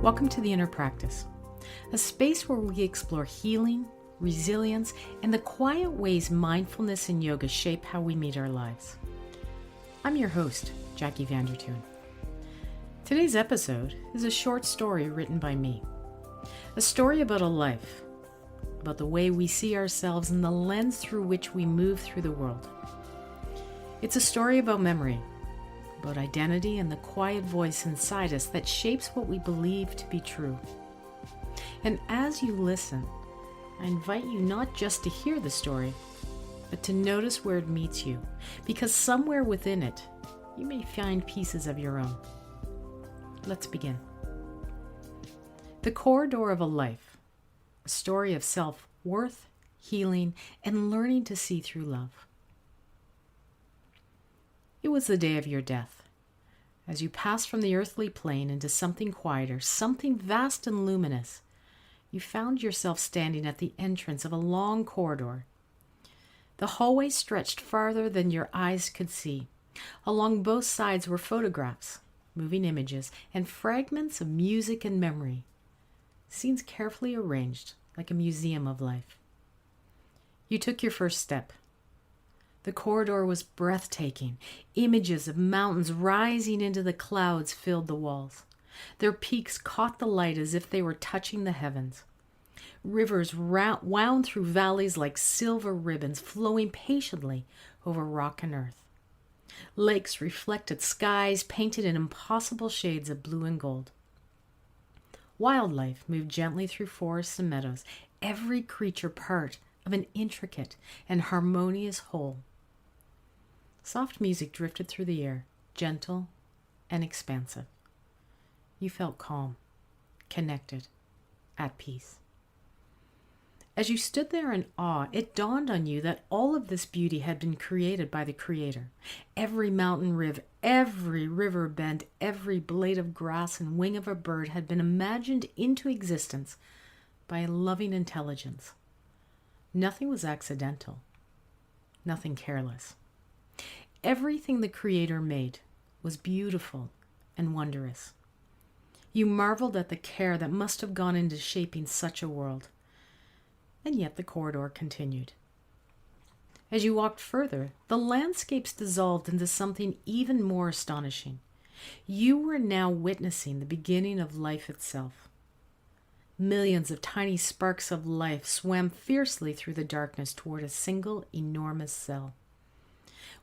Welcome to the Inner Practice, a space where we explore healing, resilience, and the quiet ways mindfulness and yoga shape how we meet our lives. I'm your host, Jackie Vandertuin. Today's episode is a short story written by me. A story about a life, about the way we see ourselves and the lens through which we move through the world. It's a story about memory, about identity and the quiet voice inside us that shapes what we believe to be true. And as you listen, I invite you not just to hear the story, but to notice where it meets you, because somewhere within it, you may find pieces of your own. Let's begin. The Corridor of a Life, a story of self-worth, healing, and learning to see through love. It was the day of your death. As you passed from the earthly plane into something quieter, something vast and luminous, you found yourself standing at the entrance of a long corridor. The hallway stretched farther than your eyes could see. Along both sides were photographs, moving images, and fragments of music and memory. Scenes carefully arranged, like a museum of life. You took your first step. The corridor was breathtaking. Images of mountains rising into the clouds filled the walls. Their peaks caught the light as if they were touching the heavens. Rivers wound through valleys like silver ribbons, flowing patiently over rock and earth. Lakes reflected skies painted in impossible shades of blue and gold. Wildlife moved gently through forests and meadows, every creature part of an intricate and harmonious whole. Soft music drifted through the air, gentle and expansive. You felt calm, connected, at peace. As you stood there in awe, it dawned on you that all of this beauty had been created by the Creator. Every mountain ridge, every river bend, every blade of grass and wing of a bird had been imagined into existence by a loving intelligence. Nothing was accidental, nothing careless. Everything the Creator made was beautiful and wondrous. You marveled at the care that must have gone into shaping such a world. And yet the corridor continued. As you walked further, the landscapes dissolved into something even more astonishing. You were now witnessing the beginning of life itself. Millions of tiny sparks of life swam fiercely through the darkness toward a single enormous cell.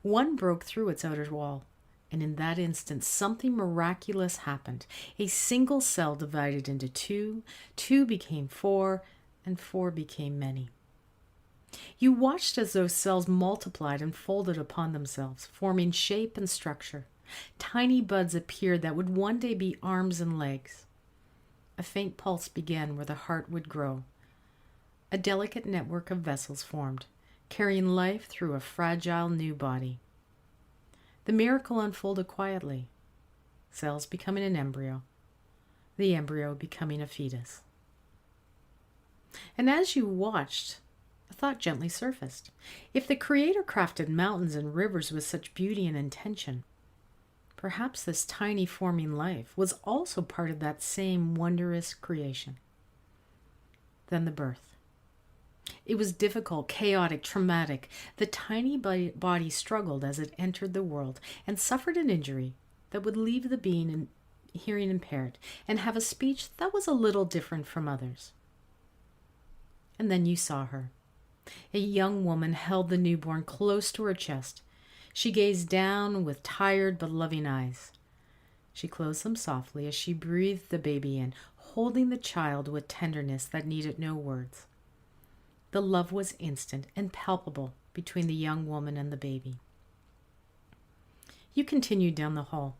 One broke through its outer wall, and in that instant something miraculous happened. A single cell divided into two, two became four, and four became many. You watched as those cells multiplied and folded upon themselves, forming shape and structure. Tiny buds appeared that would one day be arms and legs. A faint pulse began where the heart would grow. A delicate network of vessels formed, carrying life through a fragile new body. The miracle unfolded quietly, cells becoming an embryo, the embryo becoming a fetus. And as you watched, a thought gently surfaced. If the Creator crafted mountains and rivers with such beauty and intention, perhaps this tiny forming life was also part of that same wondrous creation. Then the birth. It was difficult, chaotic, traumatic. The tiny body struggled as it entered the world and suffered an injury that would leave the being hearing impaired and have a speech that was a little different from others. And then you saw her. A young woman held the newborn close to her chest. She gazed down with tired but loving eyes. She closed them softly as she breathed the baby in, holding the child with tenderness that needed no words. The love was instant and palpable between the young woman and the baby. You continued down the hall.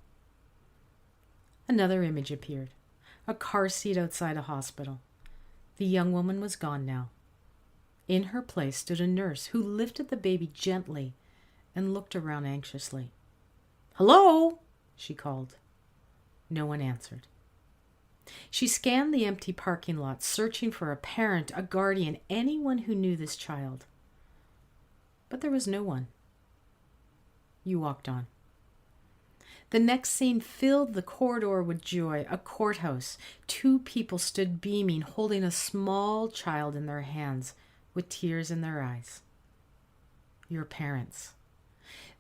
Another image appeared, a car seat outside a hospital. The young woman was gone now. In her place stood a nurse who lifted the baby gently and looked around anxiously. "Hello?" she called. No one answered. She scanned the empty parking lot, searching for a parent, a guardian, anyone who knew this child. But there was no one. You walked on. The next scene filled the corridor with joy. A courthouse. Two people stood beaming, holding a small child in their hands, with tears in their eyes. Your parents.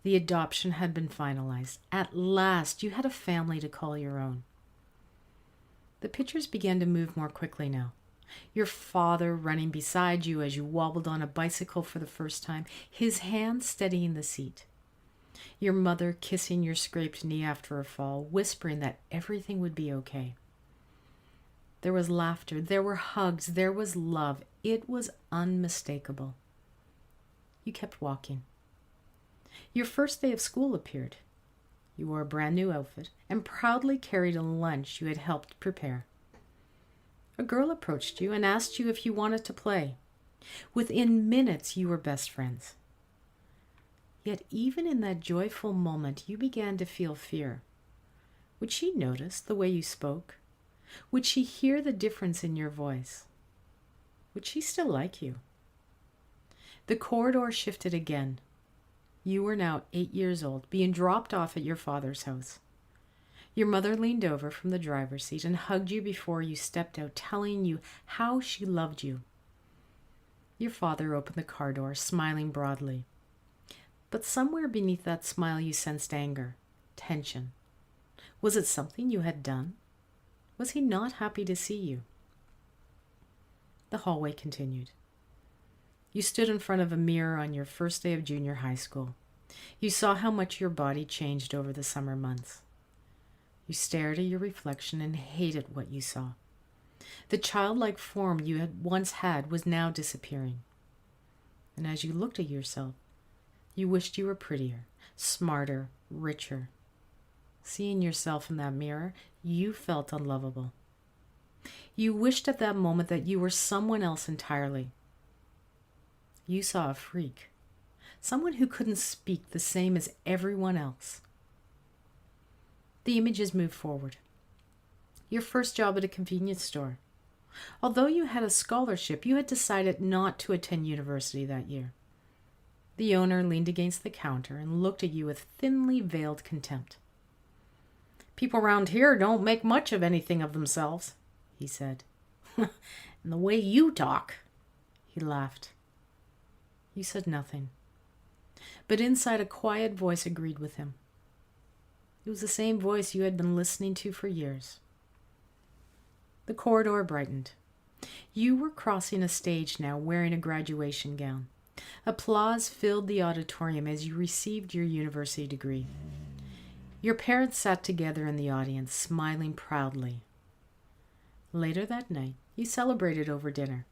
The adoption had been finalized. At last, you had a family to call your own. The pictures began to move more quickly now. Your father running beside you as you wobbled on a bicycle for the first time, his hand steadying the seat. Your mother kissing your scraped knee after a fall, whispering that everything would be okay. There was laughter, there were hugs, there was love. It was unmistakable. You kept walking. Your first day of school appeared. You wore a brand new outfit and proudly carried a lunch you had helped prepare. A girl approached you and asked you if you wanted to play. Within minutes, you were best friends. Yet even in that joyful moment, you began to feel fear. Would she notice the way you spoke? Would she hear the difference in your voice? Would she still like you? The corridor shifted again. You were now 8 years old, being dropped off at your father's house. Your mother leaned over from the driver's seat and hugged you before you stepped out, telling you how she loved you. Your father opened the car door, smiling broadly. But somewhere beneath that smile you sensed anger, tension. Was it something you had done? Was he not happy to see you? The hallway continued. You stood in front of a mirror on your first day of junior high school. You saw how much your body changed over the summer months. You stared at your reflection and hated what you saw. The childlike form you had once had was now disappearing. And as you looked at yourself, you wished you were prettier, smarter, richer. Seeing yourself in that mirror, you felt unlovable. You wished at that moment that you were someone else entirely. You saw a freak, someone who couldn't speak the same as everyone else. The images moved forward. Your first job at a convenience store. Although you had a scholarship, you had decided not to attend university that year. The owner leaned against the counter and looked at you with thinly veiled contempt. "People around here don't make much of anything of themselves," he said. "And the way you talk," he laughed. You said nothing, but inside a quiet voice agreed with him. It was the same voice you had been listening to for years. The corridor brightened. You were crossing a stage now, wearing a graduation gown. Applause filled the auditorium as you received your university degree. Your parents sat together in the audience, smiling proudly. Later that night, you celebrated over dinner.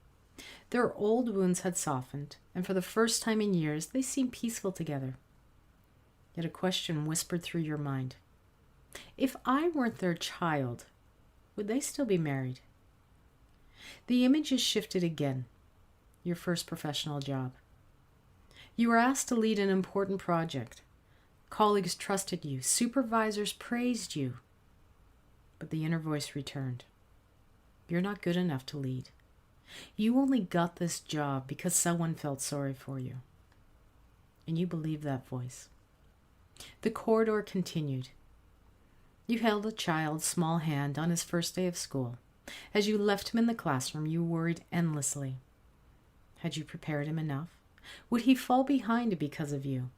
Their old wounds had softened, and for the first time in years, they seemed peaceful together. Yet a question whispered through your mind. If I weren't their child, would they still be married? The images shifted again. Your first professional job. You were asked to lead an important project. Colleagues trusted you. Supervisors praised you. But the inner voice returned. You're not good enough to lead. You only got this job because someone felt sorry for you. And you believed that voice. The corridor continued. You held a child's small hand on his first day of school. As you left him in the classroom, you worried endlessly. Had you prepared him enough? Would he fall behind because of you?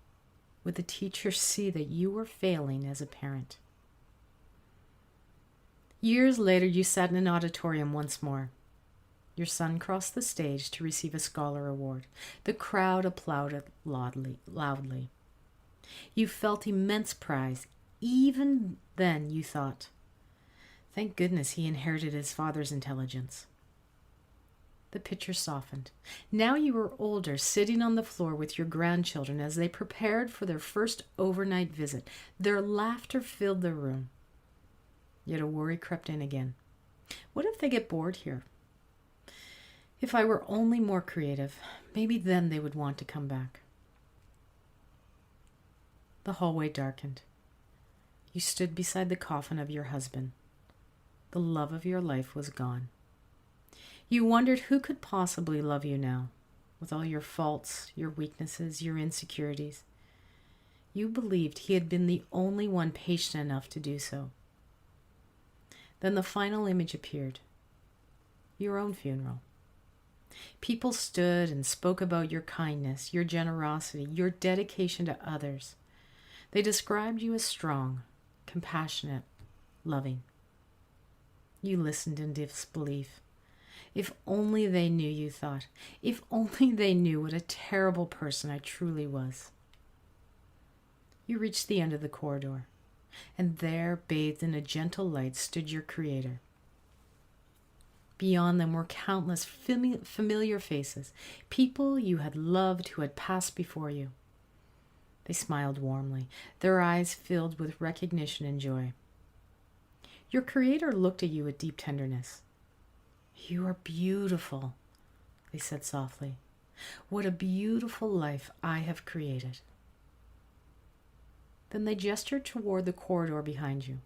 Would the teacher see that you were failing as a parent? Years later, you sat in an auditorium once more. Your son crossed the stage to receive a scholar award. The crowd applauded loudly. You felt immense pride. Even then, you thought, thank goodness he inherited his father's intelligence. The picture softened. Now you were older, sitting on the floor with your grandchildren as they prepared for their first overnight visit. Their laughter filled the room. Yet a worry crept in again. What if they get bored here? If I were only more creative, maybe then they would want to come back. The hallway darkened. You stood beside the coffin of your husband. The love of your life was gone. You wondered who could possibly love you now, with all your faults, your weaknesses, your insecurities. You believed he had been the only one patient enough to do so. Then the final image appeared. Your own funeral. People stood and spoke about your kindness, your generosity, your dedication to others. They described you as strong, compassionate, loving. You listened in disbelief. If only they knew, you thought. If only they knew what a terrible person I truly was. You reached the end of the corridor, and there, bathed in a gentle light, stood your Creator. Beyond them were countless familiar faces, people you had loved who had passed before you. They smiled warmly, their eyes filled with recognition and joy. Your Creator looked at you with deep tenderness. You are beautiful, they said softly. What a beautiful life I have created. Then they gestured toward the corridor behind you.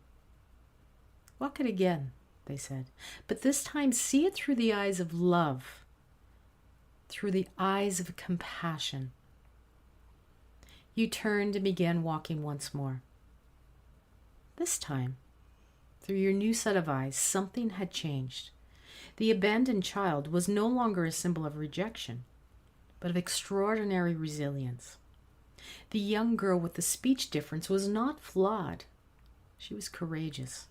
Walk it again, they said, but this time see it through the eyes of love, through the eyes of compassion. You turned and began walking once more. This time, through your new set of eyes, something had changed. The abandoned child was no longer a symbol of rejection, but of extraordinary resilience. The young girl with the speech difference was not flawed. She was courageous.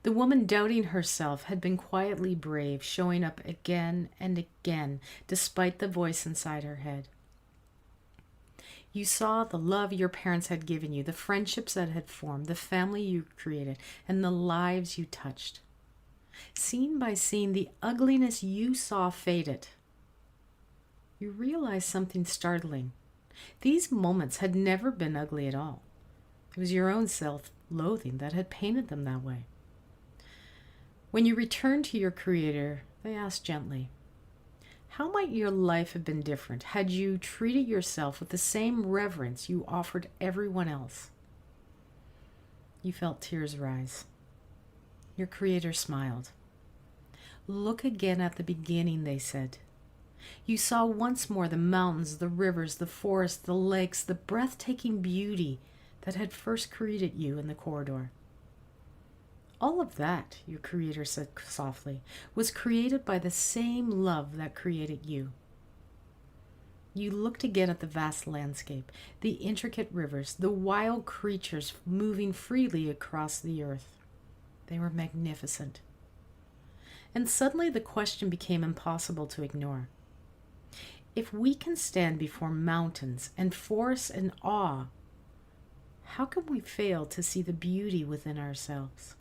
The woman doubting herself had been quietly brave, showing up again and again, despite the voice inside her head. You saw the love your parents had given you, the friendships that had formed, the family you created, and the lives you touched. Scene by scene, the ugliness you saw faded. You realized something startling. These moments had never been ugly at all. It was your own self-loathing that had painted them that way. When you returned to your Creator, they asked gently, how might your life have been different had you treated yourself with the same reverence you offered everyone else? You felt tears rise. Your Creator smiled. Look again at the beginning, they said. You saw once more the mountains, the rivers, the forests, the lakes, the breathtaking beauty that had first created you in the corridor. All of that, your Creator said softly, was created by the same love that created you. You looked again at the vast landscape, the intricate rivers, the wild creatures moving freely across the earth. They were magnificent. And suddenly the question became impossible to ignore. If we can stand before mountains and forests in awe, how can we fail to see the beauty within ourselves?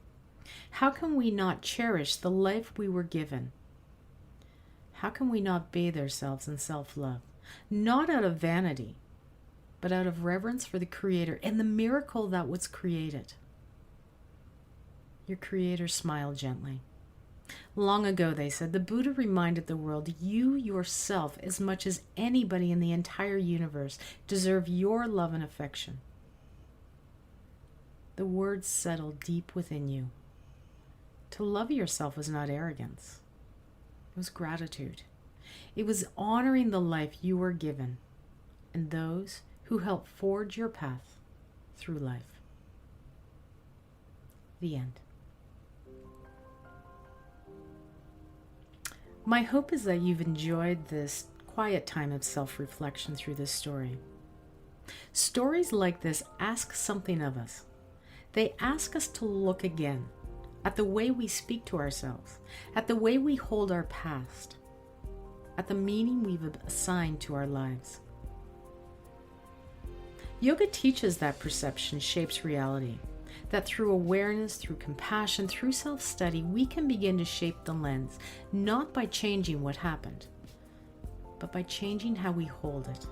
How can we not cherish the life we were given? How can we not bathe ourselves in self-love, not out of vanity, but out of reverence for the Creator and the miracle that was created? Your Creator smiled gently. Long ago, they said, the Buddha reminded the world, you yourself, as much as anybody in the entire universe, deserve your love and affection. The words settled deep within you. To love yourself was not arrogance. It was gratitude. It was honoring the life you were given and those who helped forge your path through life. The end. My hope is that you've enjoyed this quiet time of self-reflection through this story. Stories like this ask something of us. They ask us to look again at the way we speak to ourselves, at the way we hold our past, at the meaning we've assigned to our lives. Yoga teaches that perception shapes reality, that through awareness, through compassion, through self-study, we can begin to shape the lens, not by changing what happened, but by changing how we hold it.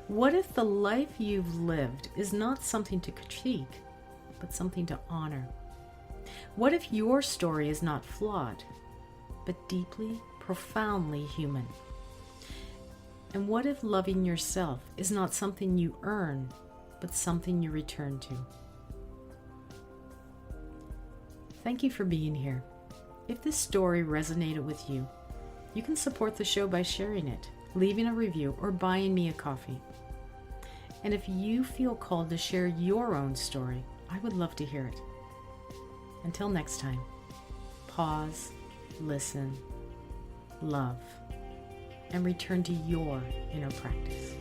What if the life you've lived is not something to critique, but something to honor? What if your story is not flawed, but deeply, profoundly human? And what if loving yourself is not something you earn, but something you return to? Thank you for being here. If this story resonated with you, you can support the show by sharing it, leaving a review, or buying me a coffee. And if you feel called to share your own story, I would love to hear it. Until next time, pause, listen, love, and return to your inner practice.